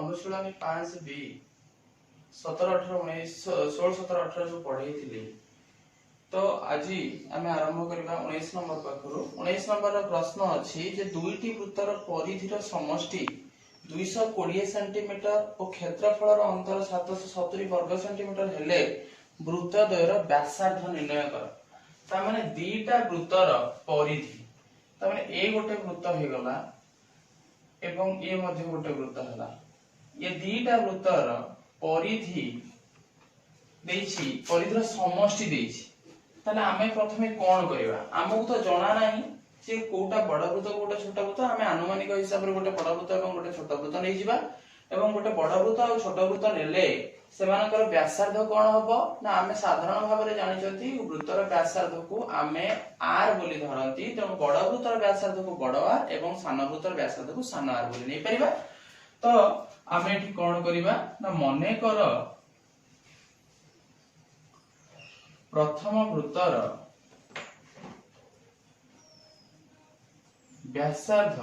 अनुशीलनी 5 B 17 18 19 16 17 18 जो पढ़ाई थी तो आज आम आरंभ करबा 19 नंबर पाखरु 19 नंबर प्रश्न अछि जे दुईटी वृत्तर परिधिर समष्टि 220 सेंटीमीटर और क्षेत्रफल अंतर 770 वर्ग सेंटीमीटर हेले वृत्तद्वयर व्यासार्ध निर्णय कर। ता माने दीटा वृत्तर परिधि ता माने ए गोटे वृत्त हे गला एवं ए मध्ये गोटे वृत्त हला ये दीटा वृत्तर परिधि देछि परिधिर समष्टि देछि ताले आमे प्रथमे कोन करबा हमहु तो जणा नाही जे कोटा बड़ वृत्त कोटा छोटा वृत्त आमे अनुमानिक हिसाब रे गोटे बड़ वृत्त एवं गोटे छोटा वृत्त नै जिबा एवं गोटे बड़ वृत्त और छोटा वृत्त नेले सेमानकर व्यासार्ध कोन हबो ना आमे साधारण भाव रे जानि जति वृत्तर व्यासार्ध को आमे आर बोली धरंती त बड़ वृत्तर व्यासार्ध को बड़ आर एवं सान वृत्तर व्यासार्ध को सान आर बोली नै परिबा। तो आमे एठी कोन करिबा ना मने कर प्रथम वृत्तर व्यासार्ध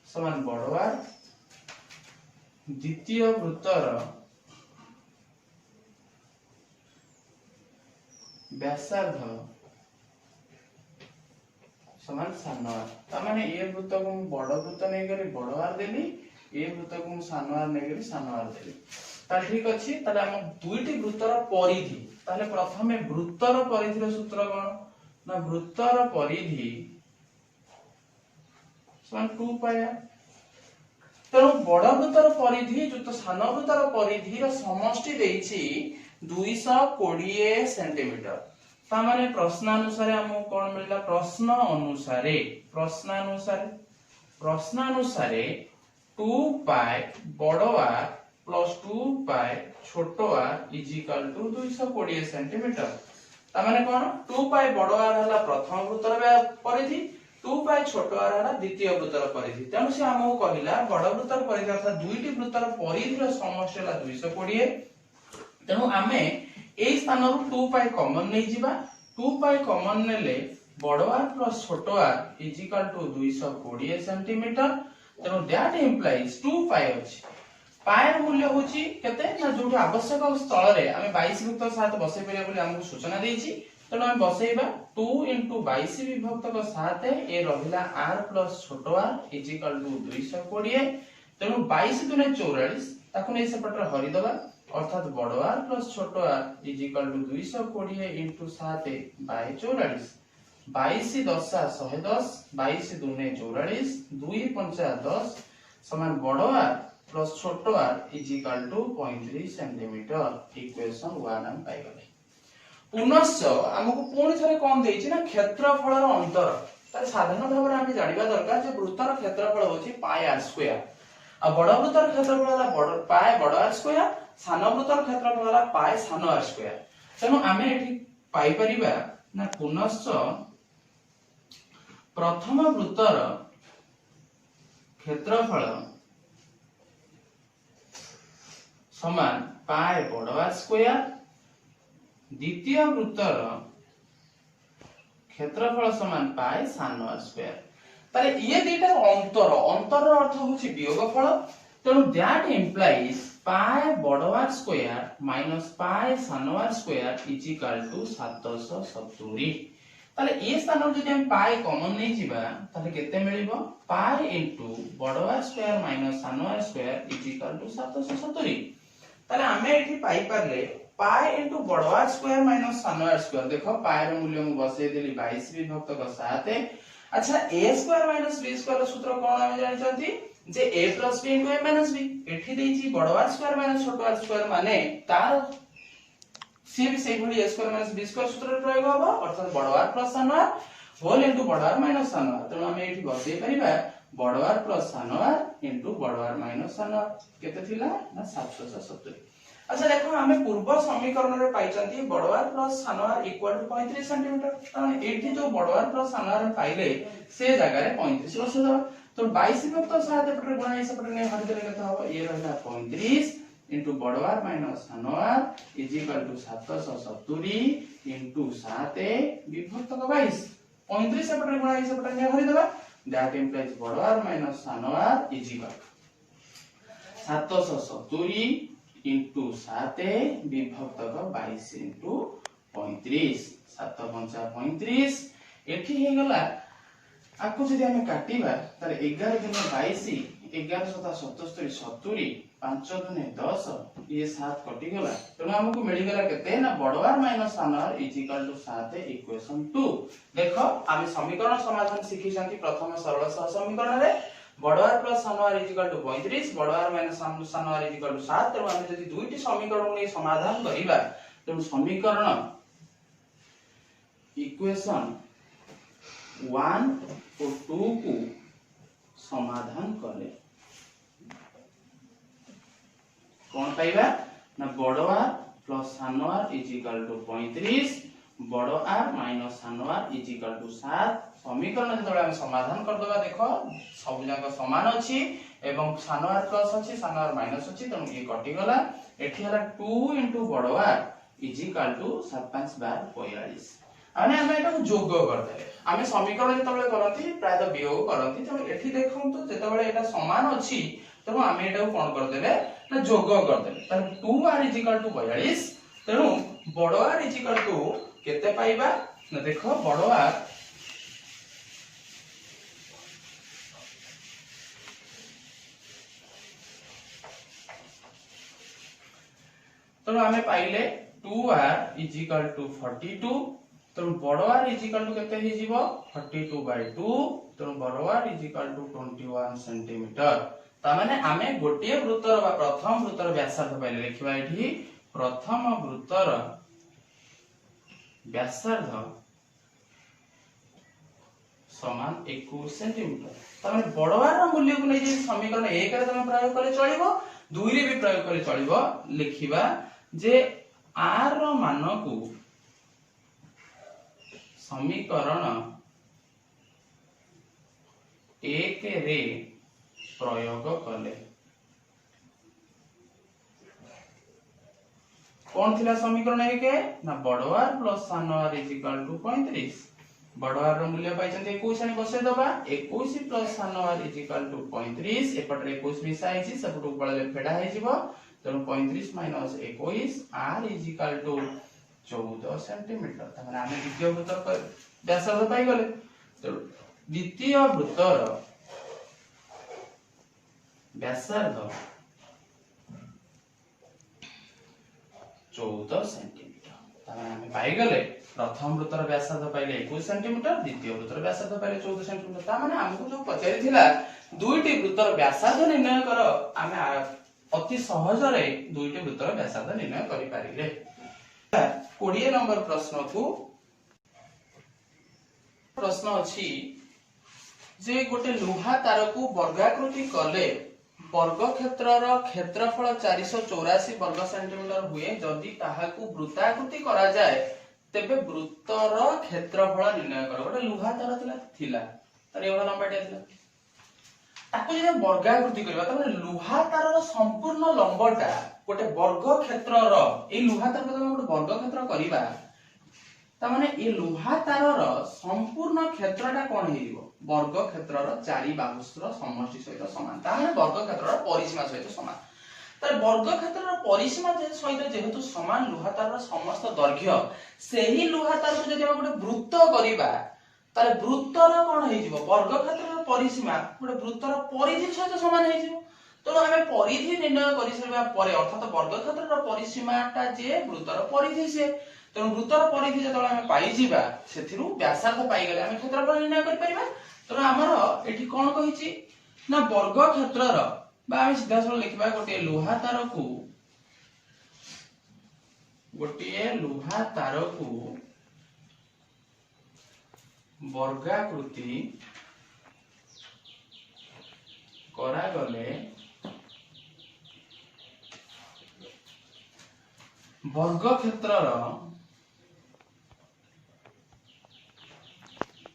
समान बड़ आर द्वितीय वृत्तर व्यासार्ध समान सान आर ता माने ए वृत्त को बड़ वृत्त नै करी बड़ आर देली ए वृत्त को सान आर नै करी सान आर देली ता ठीक अछि ताले हम दुईटी वृत्तर परिधि ताले प्रथमे वृत्तर परिधिर सूत्र कोन ना वृत्तर परिधि समान 2 पाया तेणु बड़ वृत्तर परिधि जो तो सान वृत्तर परिधिर समष्टि देछि 220 सेंटीमीटर ता माने प्रश्नानुसार हमहु कोन मिलला प्रश्नानुसार 2 पाई बड़ आर प्लस 2 पाई छोट r is equal to 220 centimetre ता माने कोन 2 पाई बड़ आर हला प्रथम वृत्तर परिधि 2 पाई छोट आर हला द्वितीय वृत्तर परिधि तेणु से हमहु कहिला बड़ वृत्तर परिधि अर्थात दुईटी वृत्तर परिधिर समष्टि हला 220 तेणु आमे एई स्थान रु 2 पाई कॉमन नै जिबा 2 पाई कॉमन नेले बड़ आर प्लस छोट r is equal to 220 centimetre तेणु दैट इंप्लाइज 2 पाई अछि पाई र मूल्य होची केते ना जोठी आवश्यक स्थल रे आमे 22 विभक्त 7 बसै परिया बोली हमहु सूचना देछि तेणु हम बसैबा 2 * 22 विभक्त 7 ए रहिला r प्लस छोट आर इज इक्वल टू 220 तेणु 22 दुने 44 ताकु नै सेपटर हरि दबा अर्थात बड़ आर प्लस छोट r is equal to 220 * 7 by 44 22 10 110 22 दुने 44 2 5 10 समान बड़ आर प्लस छोट r is equal to 35 centimetre equation 1 हम पाई गले। पुनश्च हमकु पुणी थरे कोन देछि ना क्षेत्रफल रो अंतर तारे साधारण भाव रे हम जानिबा दरकार जे वृत्तर क्षेत्रफल होछि पाई आर स्क्वायर आ बड़ वृत्तर क्षेत्रफल हला बड़ पाई बड़ आर स्क्वायर सान वृत्तर क्षेत्रफल हला पाई सान आर स्क्वायर तेनु आमे एठी पाई परिबा ना पुनश्च प्रथम वृत्तर क्षेत्रफल समान पाई बड़ आर स्क्वायर द्वितीय वृत्तर क्षेत्रफल समान पाई सान आर स्क्वायर तारे ये दुईटा अंतर अर्थ होछि वियोगफल तेणु दैट इंप्लाइज पाई बड़ आर स्क्वायर माइनस पाई सान r square is equal to 770 ताले ए स्थान जदि हम पाई कॉमन नै जिबा ताले केते मिलिबो पाई इनटू बड़ आर स्क्वायर माइनस सान r square is equal to 770 ताले हमें एठी पाई परले पाई इनटू बड़ आर स्क्वायर माइनस सान आर स्क्वायर देखो पाई रो मूल्य मु बसै देली 22 विभक्त 7 अच्छा a square minus b square रो सूत्र कोन हम जानि छथि जे a plus b into a minus b एठी देछि बड़ आर स्क्वायर माइनस छोट आर स्क्वायर माने तार सी भी सेही भली a square minus b square सूत्र प्रयोग होबो अर्थात बड़ आर प्लस सान आर होल इनटू बड़ आर माइनस सान आर तेणु हम एठी बसै परिबा बड़ आर प्लस सान आर इनटू बड़ आर माइनस सान आर केते थिला ना 770। अच्छा देखो हमें पूर्व समीकरण रे पाइचंती बड़ आर प्लस सान आर इक्वल टू 35 सेंटीमीटर त एठी जो बड़ आर प्लस सान आर पाइले से जगह रे 35 बस दबा तो 22 विभक्त 7 पटर गुणा इस पटर ने हरि देले केता हो ये रहला 35 into बड़ आर माइनस सान r is equal to 770 into 7 विभक्त 22 35 सेपटर गुणा इस पटर ने हरि देबा दैट इंप्लाइज बड़ आर माइनस सान आर इज इक्वल 770 इंटू 7 विभक्तक 22 इंटू 35 7 5 35 एठी हे गला आपको जदि हमें काटिबा तारे 11 दिन 22 11 7 77 70 5 दुने 10 ये 7 कटि गला तो हमको मिल गला केते ना बड़वार माइनस सानर इज इक्वल टू 7 इक्वेशन 2 देखो आमे समीकरण समाधान सिखि जानती प्रथम सरल समीकरण रे बड़वार प्लस सानवार इज इक्वल टू 35 बड़वार माइनस सानवार इज इक्वल टू 7 तो हम जदि दुईटी समीकरण ने समाधान करिबा तो समीकरण इक्वेशन 1 और 2 को समाधान कले कौन पाइबा ना बड़वार प्लस सानवार इज इक्वल टू 35 बड़ आर माइनस सानवार इज इक्वल टू 7 समीकरण जतबे हम समाधान कर दबा देखो सब जाक समान अछि एवं सानवार प्लस अछि सानवार माइनस अछि त ये कटि गला एठी हला 2 * बड़वार इज इक्वल टू 7 5 12 45 आने हम एटा जोग कर देले आमे समीकरण जतबे करंती प्राय तो वियोग करंती त एठी देखम तो जतबे एटा समान अछि त आमे एटा कोन कर देले ना जोग कर देले त 2r इज इक्वल टू 42 तेनु बड़वार इज इक्वल टू केते पाइबा ना देखो बड़वार तो हमें पाइले 2r इज इक्वल टू 42 तो बड़वार इज इक्वल टू केते हे जीवो 42/2 तो बड़वार इज इक्वल टू 21 सेंटीमीटर ता माने हमें गोटिए वृत्तर बा प्रथम वृत्तर व्यासार्ध पाइले लिखिबा एठी प्रथम वृत्तर व्यासार्ध समान 21 सेंटीमीटर ता माने बड़वार रो मूल्य को नै जे समीकरण 1 रे तमे प्रयोग करे चलिबो 2 रे भी प्रयोग करे चलिबो लिखिबा जे r रो मान को समीकरण 1 रे प्रयोग कले कौन थिला समीकरण 1 ना बड़वार प्लस सानवार इज इक्वल टू 35 बड़वार रो मूल्य पाइ छथि 21 आनी बसे दबा 21 प्लस सानवार इज इक्वल टू 35 एपटरे 21 मिसा आइछि सबटु पळले फेडा हे जिवो तो 35 minus 21 r is equal to 14 centimetre तमाने आमे द्वितीय वृत्तर व्यासार्ध पाइ गले तो द्वितीय वृत्तर व्यासार्ध 14 सेंटीमीटर तमाने आमे पाइ गले प्रथम वृत्तर व्यासार्ध पाइले 21 सेंटीमीटर द्वितीय वृत्तर व्यासार्ध पाइले 14 सेंटीमीटर तमाने हमको जो पचारि थिला दुईटी वृत्तर व्यासार्ध निर्णय कर आमे अति सहज रे दुईटी वृत्तर व्यासार्ध निर्णय करि पारिले 20 नंबर प्रश्न को प्रश्न अछि जे गोटे लोहा तार को वर्गाकृति कले वर्ग क्षेत्र रो क्षेत्रफल 484 वर्ग सेंटीमीटर हुए जदि ताहा को वृत्ताकृति करा जाय तेबे वृत्तर क्षेत्रफल निर्णय कर गोटे लोहा तार थिला तार एवढा लंबा थिला ताको जे वर्गाकृति करबा त लोहा तार रो संपूर्ण लंबटा गोटे वर्ग क्षेत्र रो ए लोहा तार को गोटे वर्ग क्षेत्र करबा त माने ए लोहा तार रो संपूर्ण क्षेत्रटा कोन हेइबो वर्ग क्षेत्र रो चारि बाहुस्र समष्टि सहित समान त माने वर्ग क्षेत्र रो परिसीमा सहित समान तर वर्ग क्षेत्र रो परिसीमा सहित जेहेतु समान लोहा तार रो समस्त दैर्घ्य सेही लोहा तार को जदि गोटे वृत्त करबा तारे वृत्तर कोन हेइजिवो वर्ग क्षेत्र रो परिसीमा गोटे वृत्तर परिधि सहित समान हेइजिवो तो हमें परिधि निर्णय करि सरबा परे अर्थात वर्ग क्षेत्र रो परिसीमाटा जे वृत्तर परिधि से तो वृत्तर परिधि जतले हम पाइ जिबा सेथिरु व्यासार्ध पाइ गेले हम क्षेत्रफल निर्णय करि परिबा तो हमर एठी कोन कहिछि ना वर्ग क्षेत्र रो बा हम सीधा सरल लिखबा गोटे लोहा तार को वर्गाकृति करा गले वर्ग क्षेत्र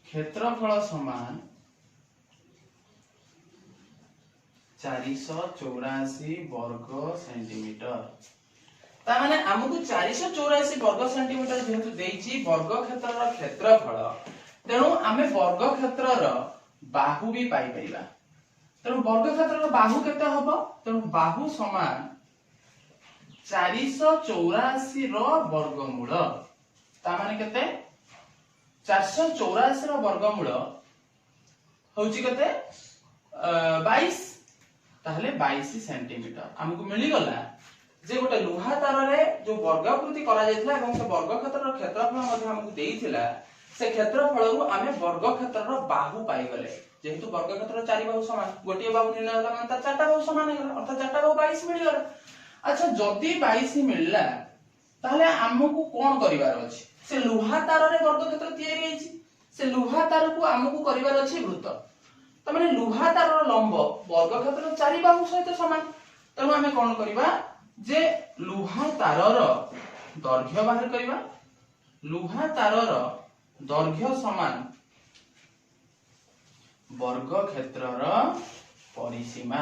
क्षेत्रफल समान 484 वर्ग सेंटीमीटर ता माने हमकु 484 वर्ग सेंटीमीटर जेहेतु देइची वर्ग क्षेत्रर क्षेत्रफल तेनु आमे वर्ग क्षेत्रर बाहु भी पाई परिबा तेणु वर्ग क्षेत्र बाहु केते हबो तेणु बाहु समान 484 रो वर्गमूल ता माने केते 484 रो वर्गमूल होउची केते 22 ताहले 22 सेंटीमीटर हमकु मिली गला जे गोटे लोहा तार रे जो वर्गाकृति करा जायतिला एवं से वर्ग क्षेत्रर क्षेत्रफल मध्ये हमकु देइथिला से क्षेत्रफल रु आमे वर्ग क्षेत्रर बाहु पाई गले जेहेतु वर्ग क्षेत्र 4 बाहु समान गोटे बाहु निर्णय होला माने त 4टा बाहु समान हेला अर्थात 4टा बाहु 22 मिली गला। अच्छा जदी 22 मिलला ताहले हमकु कोन करिवार अछि से लोहा तार रे वर्ग क्षेत्र तयारी हेछि से लोहा तार को हमकु करिवार अछि वृत्त त माने लोहा तार रो लंब वर्ग क्षेत्र 4 बाहु सहित समान तेणु आमे कोन करिवा जे लोहा तार रो दैर्घ्य बाहर करिवा लोहा तार रो दैर्घ्य समान वर्ग क्षेत्रर परिसीमा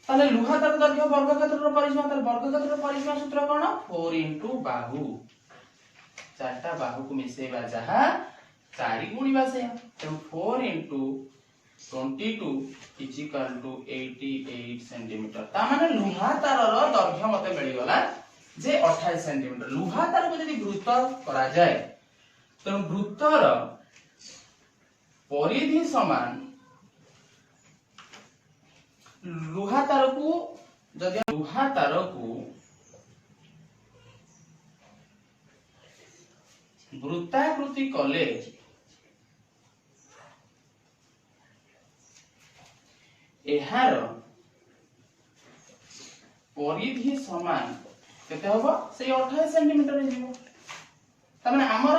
ताले लोहा तार दैर्घ्य वर्ग क्षेत्रर परिसीमा ताले वर्ग क्षेत्रर परिसीमा सूत्र कोन 4 * बाहु चारटा बाहु को मिसेबा जहा 4 गुणिबा से तेणु 4 * 22 = 88 सेंटीमीटर ता माने लोहा तारर दैर्घ्य मते मिली गला जे 28 सेंटीमीटर लोहा तार को यदि वृत्त करा जाए तेणु वृत्तर परिधि समान लोहा तार को वृत्ताकृति कले एहार परिधि समान केते होबो से 28 सेंटीमीटर हे जीवो तमाने हमर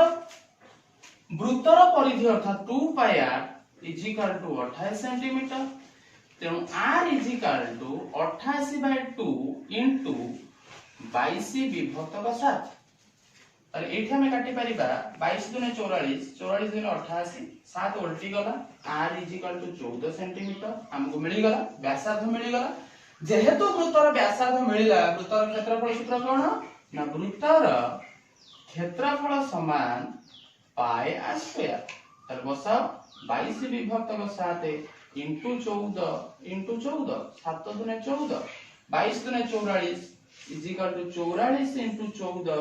वृत्तर परिधि अर्थात 2 पाई r = 28 सेंटीमीटर तेणु r = 88/2 * 22 विभक्त 7 ताले एठी हमें काटी परिबा 22 * 44 44 * 88 7 उल्टी गला r = 14 सेंटीमीटर हमको मिली गला व्यासार्ध मिली गला जेहेतु वृत्तर व्यासार्ध मिलिला वृत्तर क्षेत्रफल सूत्र कोन ना वृत्तर क्षेत्रफल समान पाई r स्क्वायर ताले बसा 22 विभक्त 7 * 14 * 14 7 * 14 22 * 44 = 44 * 14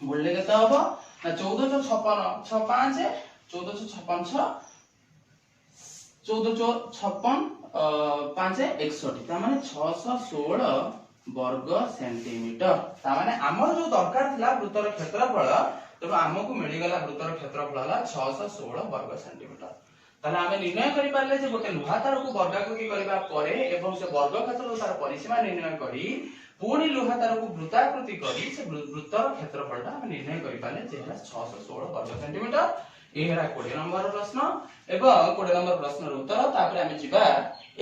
बोलले केता होबो ना 1456 65 1456 1456 5 61 ता माने 616 वर्ग सेंटीमीटर ता माने हमर जो दरकार थिला वृत्तर क्षेत्रफल तो हमकु मिली गला वृत्तर क्षेत्रफल हला 616 वर्ग सेंटीमीटर ताले हमें निर्णय करि पारले जे गोटे लोहा तार को वर्गाकृति करबा परे एवं से वर्ग क्षेत्र तार परिसीमा निर्णय करी पूरी लोहा तार को वृत्ताकृति करी से वृत्तर क्षेत्रफल हम निर्णय करि पाले जे हला 616 वर्ग सेंटीमीटर ए हरा 20 नंबर प्रश्न एवं 20 नंबर प्रश्न रो उत्तर तापर हम जिबा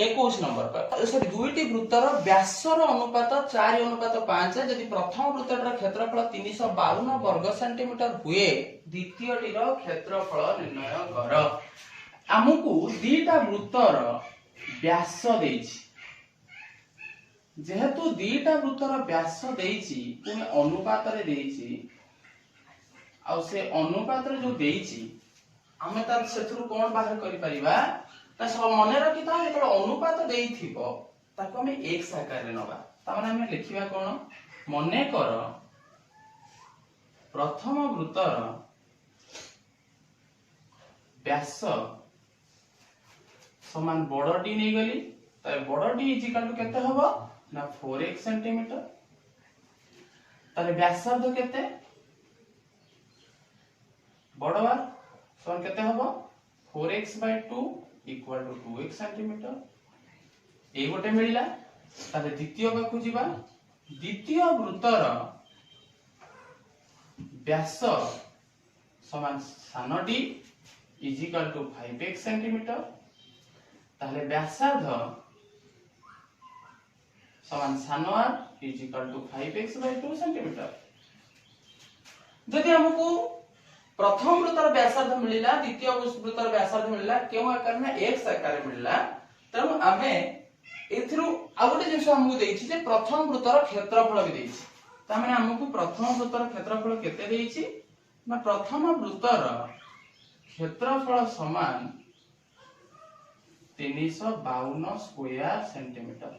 21 नंबर पर सॉरी दुईटी वृत्तर व्यासर अनुपात 4:5 यदि प्रथम वृत्तर क्षेत्रफल 352 वर्ग सेंटीमीटर हुए द्वितीयटी रो क्षेत्रफल निर्णय कर हमकु दीटा वृत्तर व्यास देछि जेहेतु दीटा वृत्तर व्यास देछि पुनी अनुपात रे देछि आ से अनुपात रे जो देछि हमें तार सेथुरु कोन बाहर करि परिबा ता सब मने रखिता जेतो अनुपात देइथिबो ताको हमें x आकार रे नबा ता माने हमें लिखिबा कोन मने कर प्रथम वृत्तर व्यास समान बड़ डी नै गली त बड़ डी = केते हबो ना 4x सेंटीमीटर ताले व्यासार्ध केते बड़ बार समान केते हबो 4x/2 = 2x सेंटीमीटर ए गोटे मिलिला ताले द्वितीय बाकु जिबा द्वितीय वृत्तर व्यास समान सान डी = 5x सेंटीमीटर ताले व्यासार्ध समान सान r = 5x/2 सेंटीमीटर जदि हमकु प्रथम वृत्तर व्यासार्ध मिलिला द्वितीय वृत्तर व्यासार्ध मिलिला केउ आकार में x आकार मिलिला तब आमे एथिरु आ गोटे जिंस हमकु देछि जे प्रथम वृत्तर क्षेत्रफल भी देछि ता माने हमकु प्रथम वृत्तर क्षेत्रफल केते देछि ना प्रथम वृत्तर क्षेत्रफल समान 352 स्क्वायर सेंटीमीटर।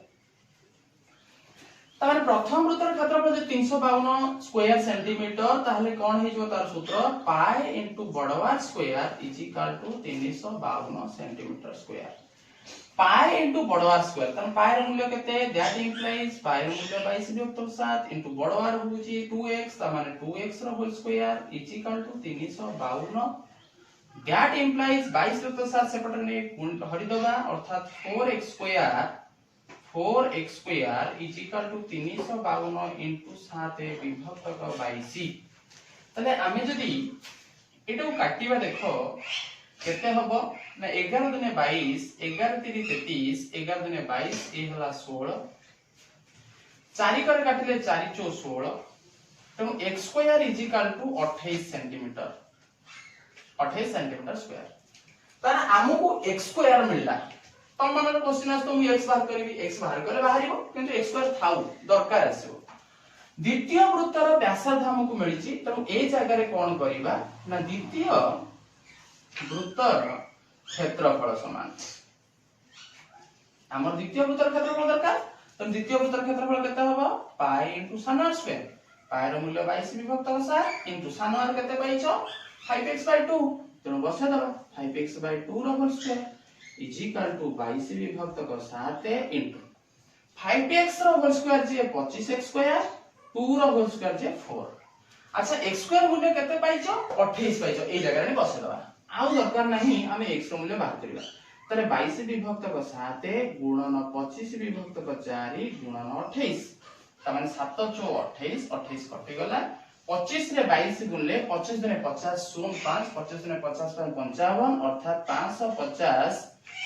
तार प्रथम वृत्तर क्षेत्रफल जे 352 स्क्वायर सेंटीमीटर ताहले कोन हे जो तार सूत्र पाई इनटू बड़वार square is equal to 352 centimetre square. Pi into बड़वार स्क्वायर तन पाई र मूल्य केते दैट इंप्लाइज पाई र मूल्य 22 विभक्त 7 इनटू बड़वार होची 2x त माने 2x र whole square is equal to 352 that implies 22 विभक्त 7 सेपटर ने हरि दबा अर्थात 4x square is equal to 352 into 7 विभक्त 22। तले आमे जदी एटो काटिबा देखो केते हबो ना 11 दुने 22 11 3 33 11 दुने 22 ए हला 16 4 कर काटिले 4 चो 16 तेणु x square is equal to 28 centimetre 28 centimetre square. तार हमको x स्क्वायर मिलला तम मन क्वेश्चन आस तो मु x बाहर करबी x बाहर करले बाहरिबो किंतु x स्क्वायर थाउ दरकार आसीबो। द्वितीय वृत्तर व्यासार्ध हमको मिलिछि तेणु ए जगह रे कोन करिबा ना द्वितीय वृत्तर क्षेत्रफल समान हमर द्वितीय वृत्तर क्षेत्रफल दरकार तो द्वितीय वृत्तर क्षेत्रफल केते होबो पाई इनटू सन r स्क्वायर पाई र मूल्य 22 विभक्त 7 इनटू सन r केते पाइछो 5x/2 तेणु बसे दबा 5x/2 र whole square is equal to 22 विभक्त 7 इनटू 5x र होल स्क्वायर जे 25x स्क्वायर 2 र होल स्क्वायर जे 4। अच्छा x स्क्वायर मूल्य केते पाइछो 28 पाइछो ए जगह रे बसे दबा आउ दरकार नहीं हमें x रो मूल्य बाहर करिबा तरे 22 विभक्त 7 गुणन 25 विभक्त 4 गुणन 28 त माने 7 चो 28 28 कटि गला 25 रे 22 गुणले 25 दुने 50 0 5 25 दुने 50 55 अर्थात 550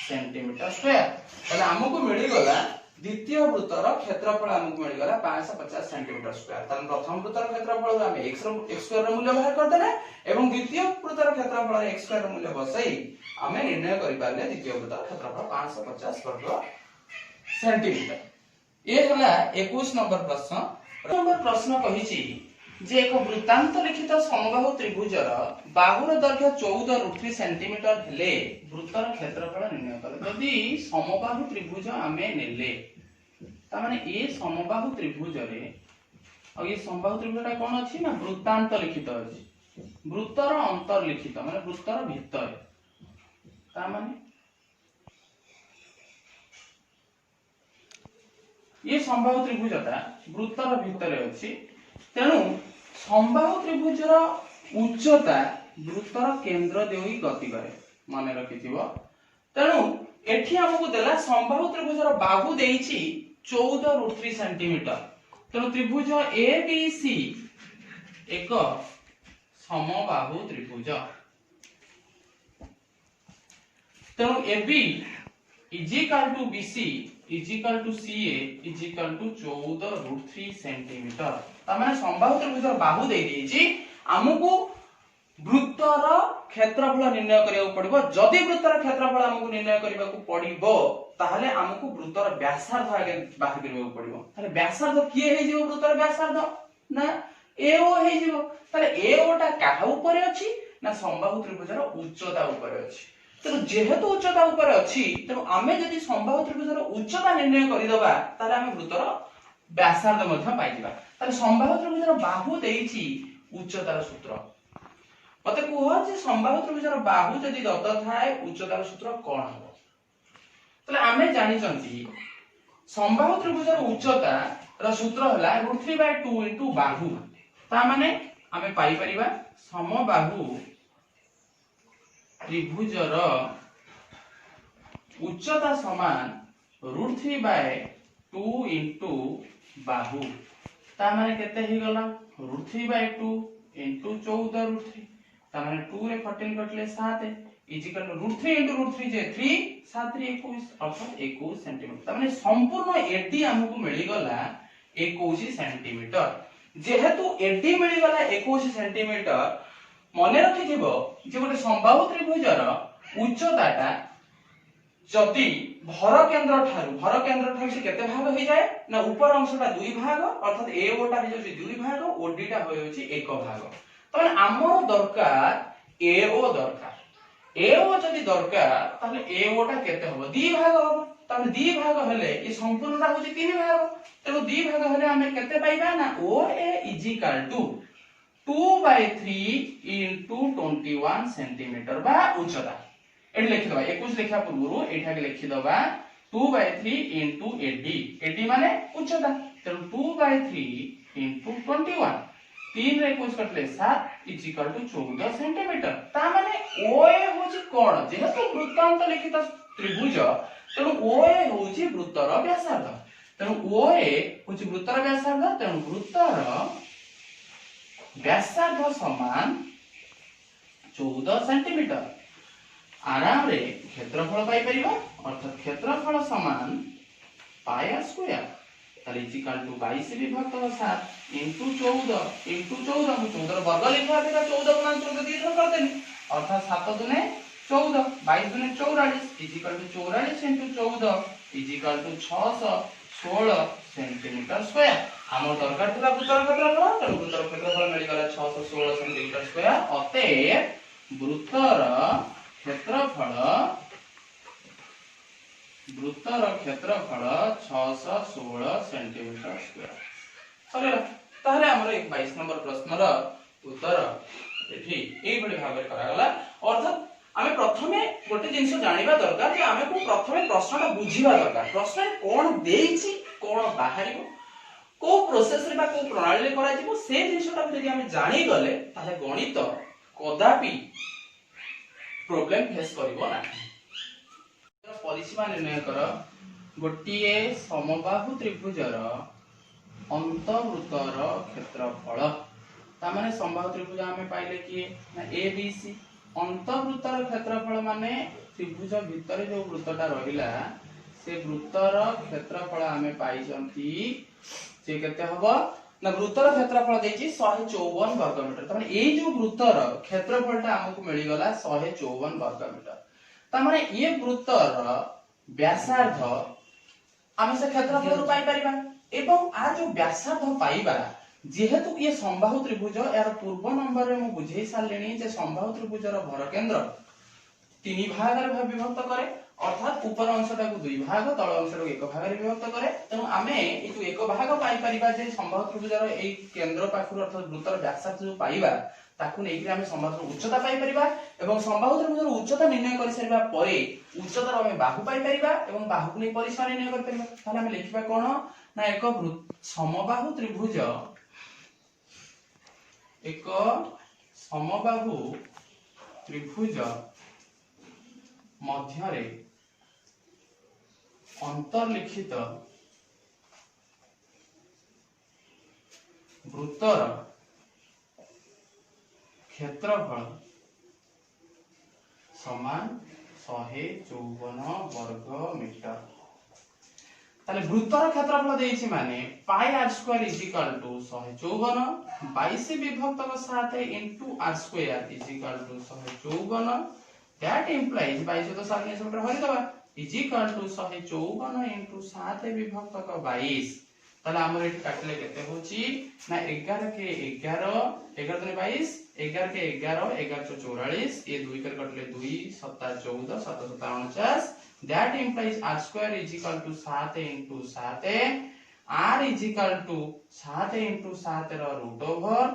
सेंटीमीटर स्क्वायर। तले हमको मिली गला द्वितीय वृत्तर क्षेत्रफल हमको मिल गला 550 सेंटीमीटर स्क्वायर। तन प्रथम वृत्तर क्षेत्रफल हम x स्क्वायर रो मूल्य बाहर कर देले एवं द्वितीय वृत्तर क्षेत्रफल x स्क्वायर रो मूल्य बसई हमें निर्णय करि पाले द्वितीय वृत्तर क्षेत्रफल 550 वर्ग सेंटीमीटर। ए हला 21 नंबर प्रश्न कहिछि जे एक वृत्तांत लिखित समबाहु त्रिभुजर बाहुर दैर्घ्य 14 सेंटीमीटर हेले वृत्तर क्षेत्रफल निर्णय कर। यदि समबाहु त्रिभुज आमे नेले ता माने ए समबाहु त्रिभुज रे और ये समबाहु त्रिभुजटा कोन अछि ना वृत्तांत लिखित अछि वृत्तर अंतर्लिखित माने वृत्तर भितर ता माने ये समबाहु त्रिभुजटा वृत्तर भितर अछि तेणु समबाहु त्रिभुजर उच्चता वृत्तर केंद्र देई गति करे माने रखिथिबो। तेणु एठी हमकु देला समबाहु त्रिभुजर बाहु देइछि 14 सेंटीमीटर तेणु त्रिभुज ABC एक समबाहु त्रिभुज तेणु AB is equal to BC is equal to CA is equal to 14 centimetre तामाने समबाहु त्रिभुजर बाहु दे देछि हमकु वृत्तर क्षेत्रफल निर्णय करिया पड़िबो। जदि वृत्तर क्षेत्रफल हमकु निर्णय करिबा को पड़िबो ताहले हमकु वृत्तर व्यासार्ध आगे बाहर करिबा पड़िबो। ताले व्यासार्ध किए हे जेबो वृत्तर व्यासार्ध ना AO हे जेबो ताले AO टा काहा ऊपर अछि ना समबाहु त्रिभुजर उच्चता ऊपर अछि। तेणु जेहेतु उच्चता ऊपर अछि तेणु आमे जदि समबाहु त्रिभुजर उच्चता निर्णय करिदबा ताले आमे वृत्तर व्यासार्ध मध्ये पाइदिबा। ताले समबाहु त्रिभुजर बाहु देइछि उच्चतार सूत्र मते कुह जे समबाहु त्रिभुजर बाहु जदि दत्त थाए उच्चतार सूत्र कोन हो। ताले आमे जानि जंती समबाहु त्रिभुजर उच्चता र सूत्र हला √3/2 इनटू बाहु ता माने आमे पाई परिबा समबाहु त्रिभुजर उच्चता समान √3/2 इनटू बाहु ता माने केते हे गला √3/2 इनटू 14 ता माने 2 रे 14 कटले 7 इज इक्वल टू √3 इनटू √3 जे 3 7 रे 21 अर्थात 21 सेंटीमीटर ता माने संपूर्ण एडी हमकु मिली गला 21 सेंटीमीटर। जेहेतु एडी मिली गला 21 सेंटीमीटर मने रखिथिबो जे गोटे समबाहु त्रिभुजर उच्चताटा जदि भर केंद्र ठारू से केते भाग हो जाए ना ऊपर अंशटा 2 भाग अर्थात ए ओटा हो जाय 2 भाग ओडी टा हो जाय 1 भाग तमाने हमर दरकार एओ दरकार एओ जदि दरकार ताले एओ टा केते हबो दी भाग हबो ताले दी भाग हेले ई संपूर्ण रा होची तीन भाग तेनो दी भाग हेले हमें केते पाइबा ना O A is equal to 2/3 into 21 centimetre बा उच्चता एठी लिखि दबा 21 लिखा पूर्व एठा के लिखि दबा 2/3 into 80 80 माने उच्चता तेनु 2/3 into 21 3 रे 21 कटले 7 इज इक्वल टू 14 सेंटीमीटर ता माने ओए होची कोण जेहेतु वृत्तांत लिखित त्रिभुज तेनु ओए होची वृत्तर व्यासार्ध तेनु ओए होची वृत्तर व्यासार्ध तेनु वृत्तर व्यासार्ध समान 14 सेंटीमीटर आराम रे क्षेत्रफल पाई परिबा अर्थात क्षेत्रफल समान पाई स्क्वायर ताले इज इक्वल टू 22 विभक्त 7 into 14 into 14 मु 14 वर्ग लिखा था 14 गुणा 14 दी थर कर देनी अर्थात 7 दुने 14 22 दुने 44 is equal to 44 into 14 is equal to 616 centimetre square हमर दरकार थिला वृत्तर क्षेत्रफल त वृत्तर क्षेत्रफल मिली गला 616 सेंटीमीटर स्क्वायर अतः वृत्तर क्षेत्रफल 616 सेंटीमीटर स्क्वायर सरला तारे हमर 22 नंबर प्रश्नर उत्तर एठी एई बडी भाबे करागला अर्थात आमे प्रथमे गोटे जिंस जानिबा दरकार जे आमे को प्रथमे प्रश्नटा बुझिबा दरकार प्रश्न कोन देइछि कोन बाहरिबो को प्रोसेस रे बा को प्रणाली रे करा जिवो से जिंसटा जदि आमे जानि गले ताले गणित कदापि प्रॉब्लम फेस करिवो ना परिसीमा निर्णय कर गोटिए समबाहु त्रिभुजर अंतवृत्तर क्षेत्रफल ता माने समबाहु त्रिभुज हमें पाइले कि ना ए बी सी अंतवृत्तर क्षेत्रफल माने त्रिभुज भितर जो वृत्तटा रहिला से वृत्तर क्षेत्रफल हमें पाई जंती से केते हबो ना वृत्तर क्षेत्रफल देछि 154 वर्ग मीटर त माने ए जो वृत्तर क्षेत्रफलटा हमकु मिली गला 154 वर्ग मीटर त माने ये वृत्तर व्यासार्ध हम से क्षेत्रफल पाई परिबा एवं आ जो व्यासार्ध पाइबा जेहेतु ये समबाहु त्रिभुज यार पूर्व नंबर रे मु बुझेई सालेनी जे समबाहु त्रिभुजर भर केंद्र तीन भाग रे विभक्त करे अर्थात ऊपर अंशटा को दुई भाग तळ अंशटा को एक भाग रे विभक्त करे तेनु आमे ए जो एक भाग पाई परिबा जे समबाहु त्रिभुजर ए केंद्र पाखुर अर्थात वृत्तर व्यासार्ध जो पाइबा ताकू नै कि आमे समबाहु उच्चता पाई परिबा एवं समबाहु त्रिभुजर उच्चता निर्णय करि सरिबा परे उच्चतार आमे बाहु पाई परिबा एवं बाहु को नै परिसीमा निर्णय कर परिबा ताले आमे लिखिबा कोन ना एक समबाहु त्रिभुज एक समबाहु त्रिभुज मध्यरे अंतर्लिखित वृत्तर क्षेत्रफल समान 154 वर्ग मीटर ताले वृत्तर क्षेत्रफल देइछि माने pi r square is equal to 154 22 विभक्त 7 into r square is equal to 154 that implies 22 तो 7 सेंटीमीटर हरि दबा इज इक्वल टू 154 into 7 विभक्त 22 ताले हमर एठी काटले केते होची ना 11 के 11 11 दुने 22 11 के 11 11 44 ये 2 कर कटले 2 7 14 7 7 49 that implies r square is equal to 7 into 7 r is equal to 7 into 7 रो root over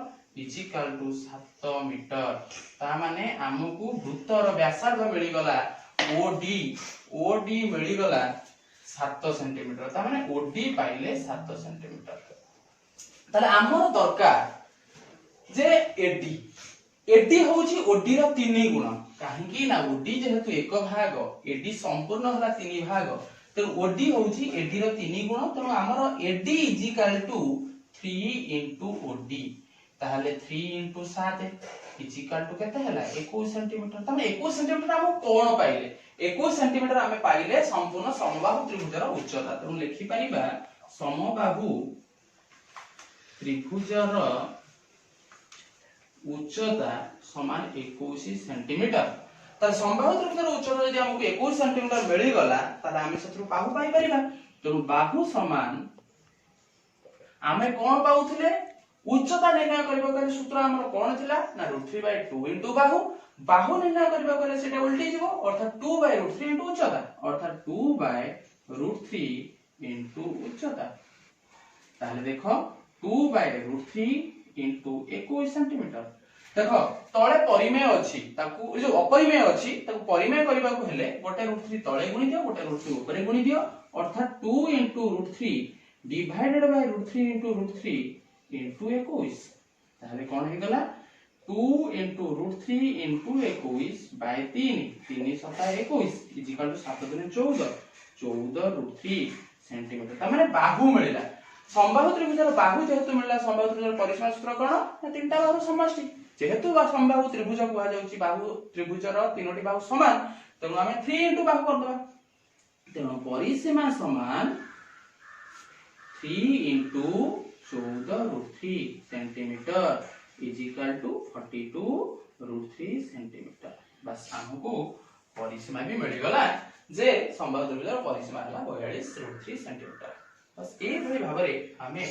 is equal to 7 metre ता माने हमकु वृत्तर व्यासार्ध मिली गला OD मिली गला 7 सेंटीमीटर ता माने OD पाइले 7 सेंटीमीटर ताले हमर दरकार जे AD होची OD रो 3 गुण काहे की ना OD जेहेतु एक भाग AD संपूर्ण होला 3 भाग तो OD होची AD रो 3 गुण तो हमर AD is equal to 3 into OD ताहले 3 into 7 इज इक्वल टू केते हला 21 सेंटीमीटर तमे 21 सेंटीमीटर हम कोण पाइले 21 सेंटीमीटर हमें पाइले संपूर्ण समबाहु त्रिभुजर उच्चता तो लिखि परिबा समबाहु त्रिभुजर उच्चता समान 21 सेंटीमीटर त समबाहु त्रिभुजर उच्चता यदि हमकु 21 सेंटीमीटर मिली गला त हम सत्रु बाहु पाई परिबा तो बाहु समान हमें कोन पाउथिले उच्चता निर्णय करबा करे सूत्र हमर कोन थिला ना √3/2 इनटू बाहु बाहु निर्णय करबा करे सेटा उल्टी जीवो अर्थात 2/√3 इनटू उच्चता अर्थात 2/√3 इनटू उच्चता ताले देखो 2/√3 इनटू 21 सेंटीमीटर देखो तळे परिमेय अछि ताकू जो अपरिमेय अछि ताकू परिमेय करबा को हेले गोटे √3 तळे गुणी दियो गोटे √3 ऊपर गुणी दियो अर्थात 2 into √3 divided by √3 into √3 into 21 ताले कोन हे गला 2 into √3 into 21 by 3 3 7 21 is equal to 7 दुने 14 14 √3 सेंटीमीटर त माने बाहु मिलला समबाहु त्रिभुजर बाहु जेहेतु मिलला समबाहु त्रिभुजर परिसीमा सूत्र कोन ना तीनटा बाहु समष्टि जेहेतु समबाहु त्रिभुज कुहा जाउची बाहु त्रिभुजर तीनोटी बाहु समान तेनु आमे 3 इनटू बाहु कर दबा तेनु परिसीमा समान 3 into 14 √3 centimetre is equal to 42 √3 centimetre बस हमको परिसीमा भी मिल गला जे समबाहु त्रिभुजर परिसीमा हला 42 √3 सेंटीमीटर बस ए भली भाबरे हमें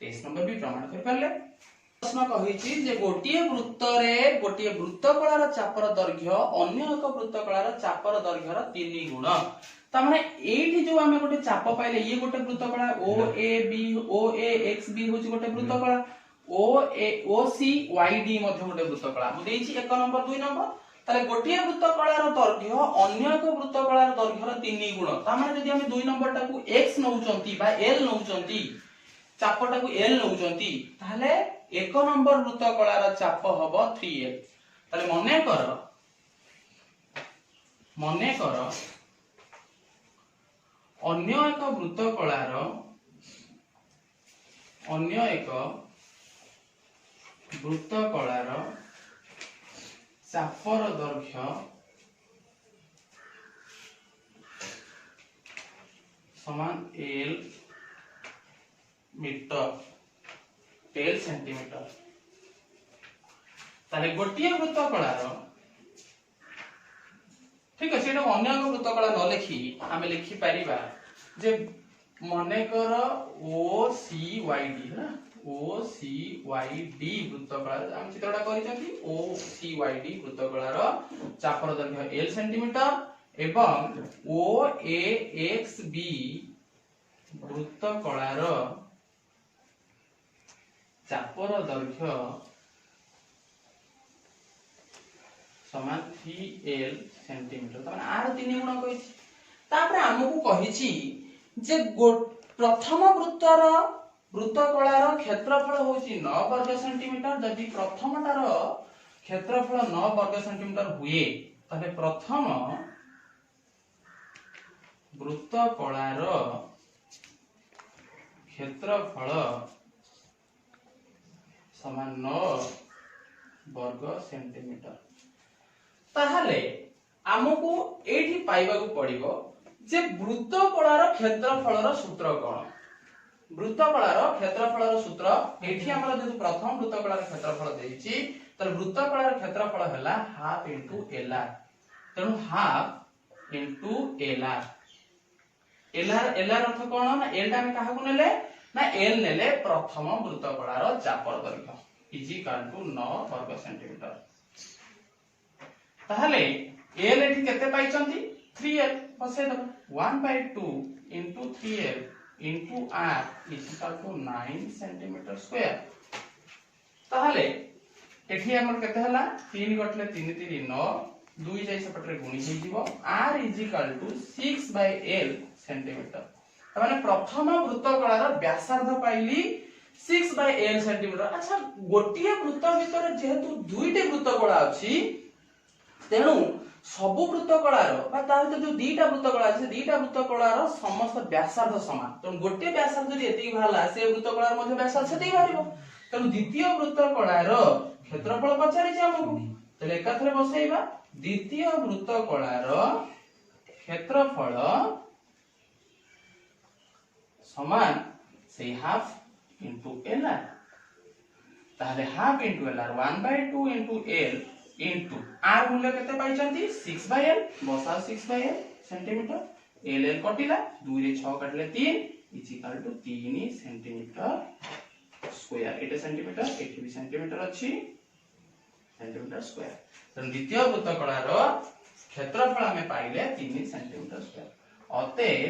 23 नंबर भी प्रमाण कर परले प्रश्न कहिछि जे गोटिए वृत्तकलार चापर दैर्घ्य अन्य एक वृत्तकलार चापर दैर्घ्यर 3 गुण त माने एठी जो हमें गोटे चाप पाइले ये गोटे वृत्तकला OAXB होछि गोटे वृत्तकला OCYD मध्ये गोटे वृत्तकला मु देछि 1 नंबर 2 नंबर ताले गोटिए वृत्तकलार दैर्घ्य अन्य एक वृत्तकलार दैर्घ्यर 3 गुण त माने जदि हम 2 नंबर टाकू x नउचंती बा l नउचंती चापटाकू l नउचंती ताले 1 नंबर वृत्तकलार चाप हबो 3l ताले मने कर अन्य एक वृत्तकलार चापर दैर्घ्य समान l मीटर 10 सेंटीमीटर ताले गोटिए वृत्तकलार ठीक है सेटा अन्य एक वृत्तकला न लिखी आमे लिखि परिबा जे मने कर OCYD है OCYD वृत्तकला हम चित्रटा करिसथि OCYD वृत्तकलार चापर दैर्घ्य l सेंटीमीटर एवं OAXB वृत्तकलार चापर दैर्घ्य समान 3l सेंटीमीटर त माने आर 3 गुण कहिछि तापर हमकु कहिछि जे प्रथम वृत्तकलार क्षेत्रफल होछि 9 वर्ग सेंटीमीटर जदि प्रथमटार क्षेत्रफल 9 वर्ग सेंटीमीटर हुए तबे प्रथम वृत्तकलार क्षेत्रफल समान 9 वर्ग सेंटीमीटर ताहले हमकु एठी पाइबाकू पड़िबो जे वृत्तकलार क्षेत्रफलर सूत्र कोन वृत्तकलार क्षेत्रफलर सूत्र एठी हमरा जे प्रथम वृत्तकलार क्षेत्रफल देछि त वृत्तकलार क्षेत्रफल हला हाफ इनटू lr तेनु हाफ इनटू lr अर्थ कोन ना l टा हम काहाकू नेले ना l नेले प्रथम वृत्तकलार चापर दैर्घ्य इज इक्वल टू 9 वर्ग सेंटीमीटर ताहले l एठी केते पाइचंती 3l बसे दबा 1/2 into 3l into r is equal to 9 centimetre square ताहले एठी हमर केते हला 3 गटले 3 3 9 2 जाई सपटरे गुणी हे जीवो r is equal to 6/l centimetre त माने प्रथम वृत्तकलार व्यासार्ध पाइली 6/l सेंटीमीटर अच्छा गोटिए वृत्त भीतर जेहेतु दुईटे वृत्तकला अछि तेनु सब वृत्तकलार बा ता भीतर जो दीटा वृत्तकला अछि दीटा वृत्तकलार समस्त व्यासार्ध समान तेनु गोटे व्यासार्ध जदि एति भाला से वृत्तकलार मध्ये व्यासार्ध सेति भारिबो तेनु द्वितीय वृत्तकलार क्षेत्रफल पचारि छै हमकु तले एकाथरे बसाइबा द्वितीय वृत्तकलार क्षेत्रफल समान से हाफ इनटू lr ताले half into lr 1/2 into l into r मूल्य केते पाइचंती 6/l बसा 6/l सेंटीमीटर l कटिला 2 रे 6 काटले 3 is equal to 3 centimetre square एटा सेंटीमीटर एठी भी सेंटीमीटर अछि सेंटीमीटर स्क्वायर तो द्वितीय वृत्तकलार क्षेत्रफल हमें पाइले 3 सेंटीमीटर स्क्वायर अतएव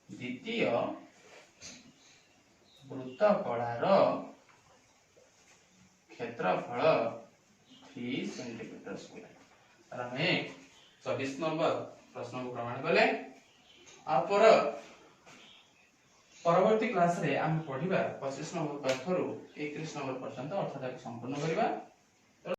द्वितीय वृत्तकलार क्षेत्रफल 3 सेंटीमीटर स्क्वायर हमें 24 नंबर प्रश्न को प्रमाण कले आपर परवर्ती क्लास रे हम पढ़िबा 25 नंबर पाठरू 31 नंबर पर्यंत अर्थात संपूर्ण करिबा।